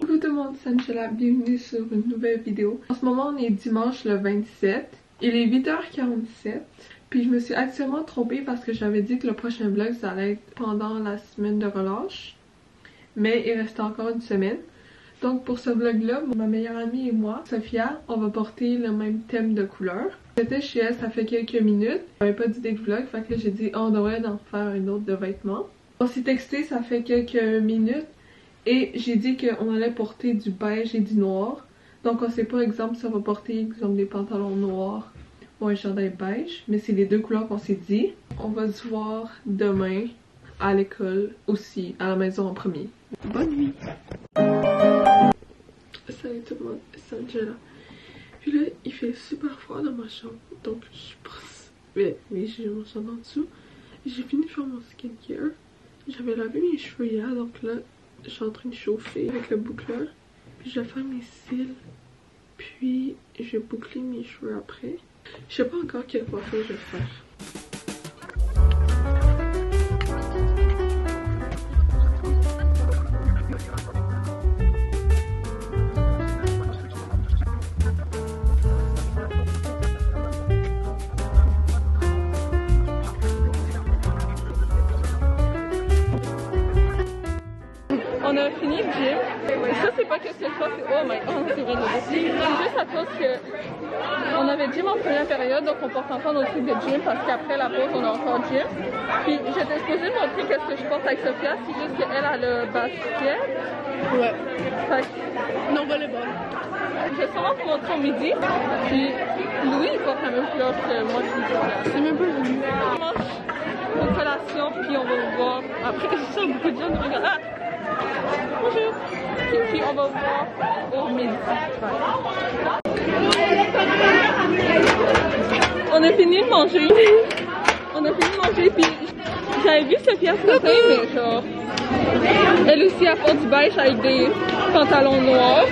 Coucou tout le monde, c'est Angela, bienvenue sur une nouvelle vidéo. En ce moment on est dimanche le 27, il est 8h47, puis je me suis actuellement trompée parce que j'avais dit que le prochain vlog ça allait être pendant la semaine de relâche. Mais il reste encore une semaine. Donc pour ce vlog là, ma meilleure amie et moi, Sophia, on va porter le même thème de couleur. J'étais chez elle ça fait quelques minutes, j'avais pas d'idée de vlog, fait que là j'ai dit on devrait en faire une autre de vêtements. On s'est texté ça fait quelques minutes. Et j'ai dit qu'on allait porter du beige et du noir. Donc on sait pas, exemple, si on va porter exemple, des pantalons noirs ou un chandail beige. Mais c'est les deux couleurs qu'on s'est dit. On va se voir demain à l'école aussi, à la maison en premier. Bonne nuit! Salut tout le monde, c'est Angela. Puis là, il fait super froid dans ma chambre. Donc je pense... Mais j'ai mon chandail en dessous. J'ai fini de faire mon skincare. J'avais lavé mes cheveux hier, donc là... Je suis en train de chauffer avec le boucleur. Puis je vais faire mes cils. Puis je vais boucler mes cheveux après. Je sais pas encore quelle coiffure je vais faire. On a fini le gym. Ça c'est pas que c'est pas, c'est oh my god, c'est vrai. C'est juste à cause que on avait gym en première période, donc on porte encore nos trucs de gym parce qu'après la pause on a encore gym. Puis j'étais supposée montrer qu'est-ce que je porte avec Sophia, c'est juste qu'elle a le basket. Ouais. Fait que... non, volleyball. Je vais sûrement vous montrer au midi. Puis Louis il porte la même couleur que moi qui c'est même pas Louis. On mange une collation puis on va vous voir. Après je sens beaucoup de gens nous regardent. Ah! Bonjour! Et puis on va voir au midi. On a fini de manger. On a fini de manger puis j'avais vu Sophia ce matin, mais genre elle aussi elle porte du beige avec des pantalons noirs.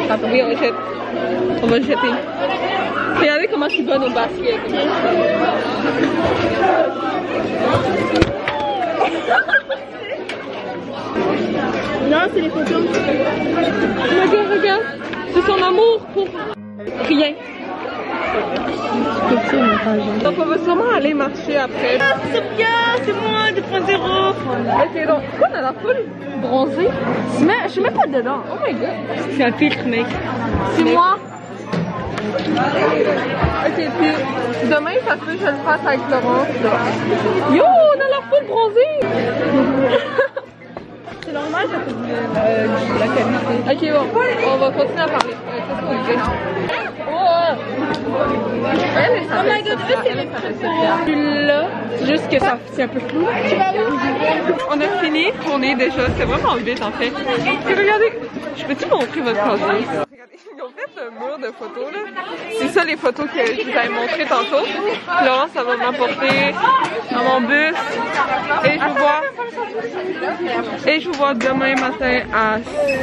Attends, oui, on jette. On va le jeter. Regardez comment je suis bonne au basket. Non, c'est les photos. Regarde, c'est son amour pour rien. Donc on va sûrement aller marcher après. Ah, Sophia, c'est moi, 2.0. Ok, donc pourquoi on a la foule bronzée? Mais je suis même pas dedans. Oh my god. C'est un filtre, mec. C'est moi. Ok, puis demain ça se peut que je le fasse avec Laurence. Yo, on a la foule bronzée. C'est normal, ça fait de la qualité. Ok, bon, on va continuer à parler. Qu'est-ce qu'on dit? Oh! Elle, ça Oh my god, fait là, c'est juste que ça c'est un peu flou. On a fini de tourner déjà, c'est vraiment vite en fait. Et regardez, je peux-tu montrer votre casier? Ils ont fait un mur de photos là. C'est ça les photos que je vous avais montrées tantôt. Laurence, ça va m'apporter à mon bus. Et je vous vois demain matin à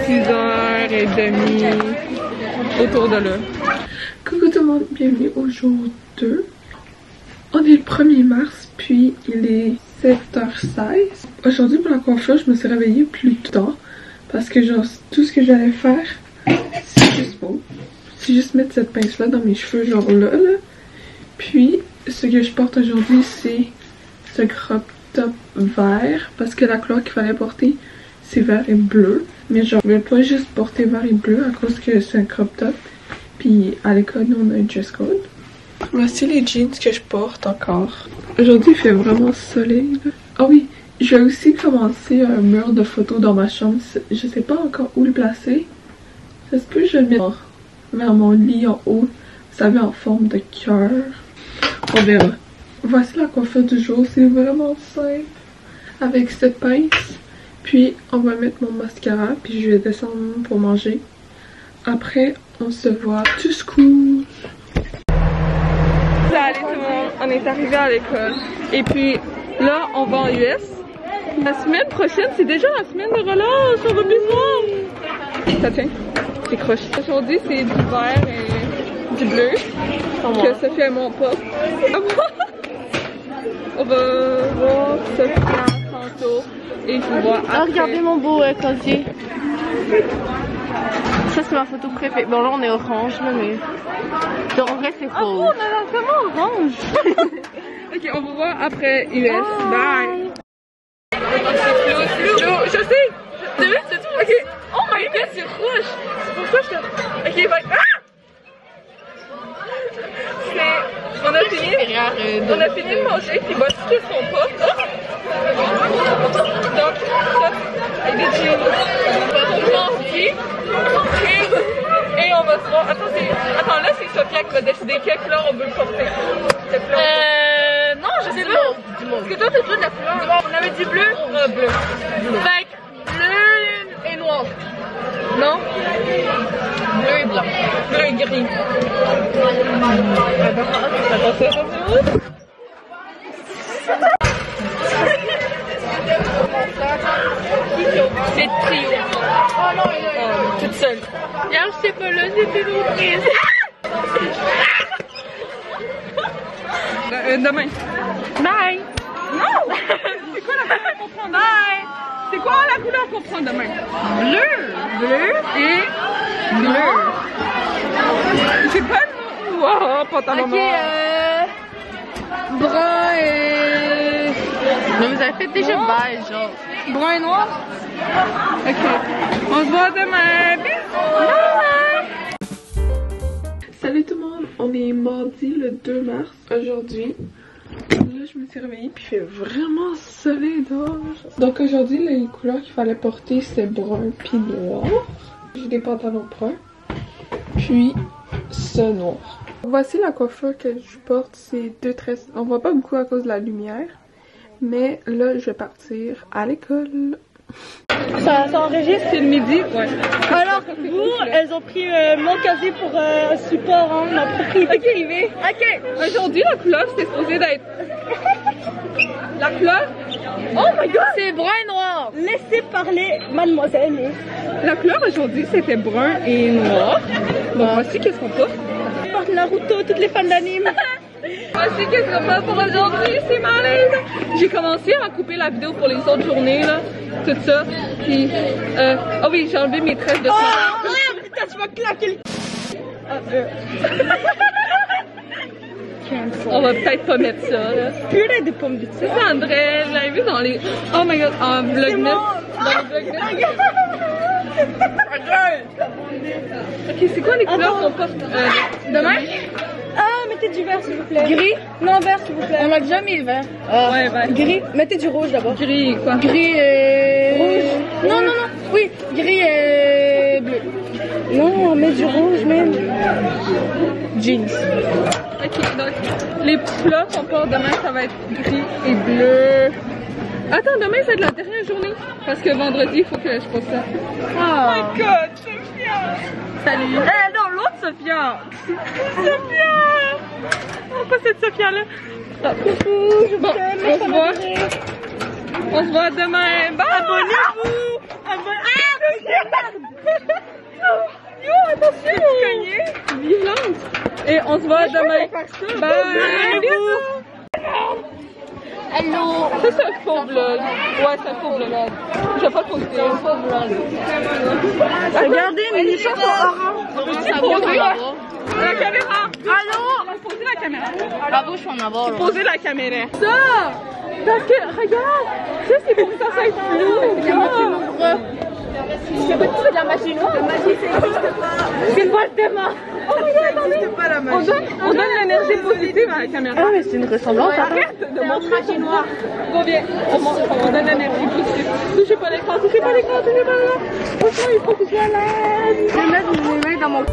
6h30 autour de là. Coucou tout le monde, bienvenue au jour 2. On est le 1er mars, puis il est 7h16. Aujourd'hui pour la coiffure, je me suis réveillée plus tard parce que genre tout ce que j'allais faire, c'est juste beau. C'est juste mettre cette pince là dans mes cheveux genre là. Puis ce que je porte aujourd'hui c'est ce crop top vert parce que la couleur qu'il fallait porter c'est vert et bleu. Mais genre je vais pas juste porter vert et bleu à cause que c'est un crop top. Puis à l'école nous on a un dress code. Voici les jeans que je porte encore. Aujourd'hui il fait vraiment soleil là. Ah oui, je vais aussi commencer un mur de photos dans ma chambre. Je sais pas encore où le placer. Ça se peut que je le mette vers mon lit en haut. Vous savez, en forme de cœur. On verra. Voici la coiffure du jour. C'est vraiment simple. Avec cette pince. Puis on va mettre mon mascara. Puis je vais descendre pour manger. Après, on se voit tout school. Salut tout le monde. On est arrivé à l'école. Et puis là, on va en US. La semaine prochaine, c'est déjà la semaine de relâche. On va plus se voir. Ça tient. C'est croche. Aujourd'hui, c'est du vert et du bleu que Sophia et moi porte. On va voir Sophia manteau et je vous vois après. Ah, regardez mon beau casier. Ça c'est ma photo préférée. Bon là on est orange là mais... En vrai c'est faux. Oh on a vraiment orange. Ok, on vous voit après US. Bye. Je sais. T'as vu, c'est tout. Ok. Oh my god, c'est rouge. C'est pour ça que je... Ok, bye. Ah! On a fini de manger, puis voici qu'ils sont pas. Donc, ça, avec des jeans. On mange et on va se voir. Attends, là, c'est Sophia qui va décider quelle couleur on veut porter. Non, je sais pas. Parce que toi, t'as toute la couleur. On avait dit bleu. Bleu. Fait que bleu et noir. Non? Bleu et blanc. Bleu et gris. C'est trio. Oh non, toute seule. Hier, je sais pas là, c'était l'autrice. Demain. Bye. Non. C'est quoi la couleur qu'on prend demain? Bye. C'est quoi la couleur qu'on prend demain? Bleu. Bleu et bleu. C'est pas le nom. Wow, pantalon noir. Brun et... Mais vous avez fait déjà beige genre. Brun et noir? Ok. On se voit demain. Bisous. Salut tout le monde. On est mardi le 2 mars aujourd'hui. Là, je me suis réveillée puis il fait vraiment soleil dehors. Donc aujourd'hui, les couleurs qu'il fallait porter, c'est brun puis noir. J'ai des pantalons bruns. Puis ce noir. Voici la coiffure que je porte, c'est 2 tresses. On voit pas beaucoup à cause de la lumière. Mais là, je vais partir à l'école. Ça enregistre? C'est le midi, ouais. Alors, vous, elles ont pris mon casier pour support, hein, ma propriété privée. Ok, aujourd'hui, la couleur, c'est supposé d'être... La couleur? Oh my god! C'est brun et noir. Laissez parler mademoiselle. La couleur aujourd'hui, c'était brun et noir. Bon, voici qu'est-ce qu'on porte. Je porte Naruto, toutes les fans d'anime. Voici qu'est-ce qu'on porte pour aujourd'hui, c'est malaise. J'ai commencé à couper la vidéo pour les autres journées, là. Tout ça. Puis, oh oui, j'ai enlevé mes tresses de Oh, putain, tu vas claquer le... On va peut-être pas mettre ça, là. Purée de pommes de terre. Ça, c'est André, je l'avais vu dans les... Oh my god, en vlogmas. Dans le vlogmas. Ok, c'est quoi les couleurs qu'on porte demain? Ah, mettez du vert s'il vous plaît. Gris? Non, vert s'il vous plaît. On a déjà mis le vert. Ouais, ben. Gris? Mettez du rouge d'abord. Gris quoi? Gris et... Rouge? Non, non, non. Oui, gris et bleu. Non, mets du rouge même. Jeans. Ok, donc les couleurs qu'on porte demain, ça va être gris et bleu. Attends, demain c'est de la dernière journée. Parce que vendredi, il faut que je poste ça. Oh my god, Sophia! Salut! Eh non, l'autre Sophia! Sophia! Oh, pas cette Sophia-là! Ah, coucou, je vous aime, on se voit demain! Bye! Abonnez-vous! Ah, yo, attention! Cogné! Violence! Et on se voit demain! Bye! Bisous! Allô? Ça c'est un faux vlog. Ouais, c'est un faux vlog. Je vais pas poster. Un faux vlog. Regardez, mes nichons sont orange. La caméra. Allô? Posez la caméra. La bouche en avoir. Posez la caméra. Ça! Parce que, regarde! Ça, c'est pour que ça soit flou. C'est pas de la magie noire. La magie, ça n'existe pas. C'est Voldemort. Oh my god, attendez. On donne l'énergie positive à la caméra. Ah, mais c'est une ressemblance. Arrête de montrer la magie noire. Go bien. On donne l'énergie positive. Touchez pas l'écran, touchez pas l'écran, touchez pas l'écran. Franchement, il faut que je la lève. Je vais mettre mes mains dans mon...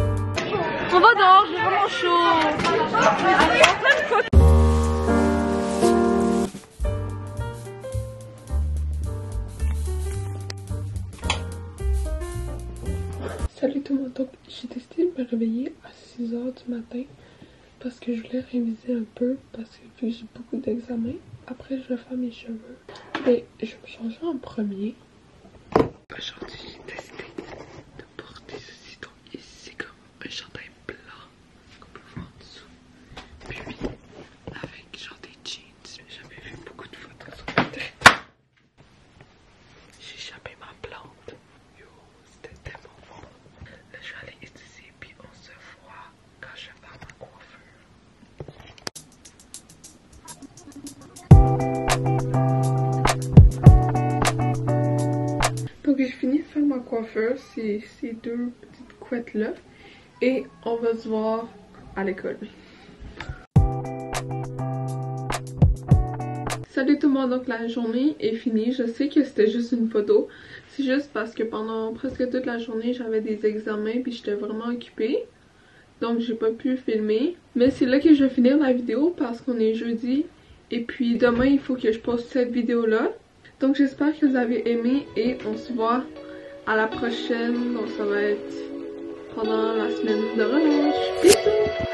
On va dehors, j'ai vraiment chaud. Salut tout le monde, donc j'ai décidé de me réveiller à 6 h du matin parce que je voulais réviser un peu parce que vu que j'ai beaucoup d'examens, après je vais faire mes cheveux. Mais je vais me changer en premier. Aujourd'hui j'ai décidé de porter ceci, donc ici c'est comme un chandail blanc qu'on peut voir en dessous. Puis avec genre des jeans, j'avais vu beaucoup de photos sur internet. coiffeur, c'est ces deux petites couettes là. Et on va se voir à l'école. Salut tout le monde, donc la journée est finie. Je sais que c'était juste une photo. C'est juste parce que pendant presque toute la journée, j'avais des examens puis j'étais vraiment occupée. Donc j'ai pas pu filmer. Mais c'est là que je vais finir la vidéo parce qu'on est jeudi. Et puis demain, il faut que je poste cette vidéo-là. Donc j'espère que vous avez aimé et on se voit à la prochaine. Donc ça va être pendant la semaine de relâche. Bisous!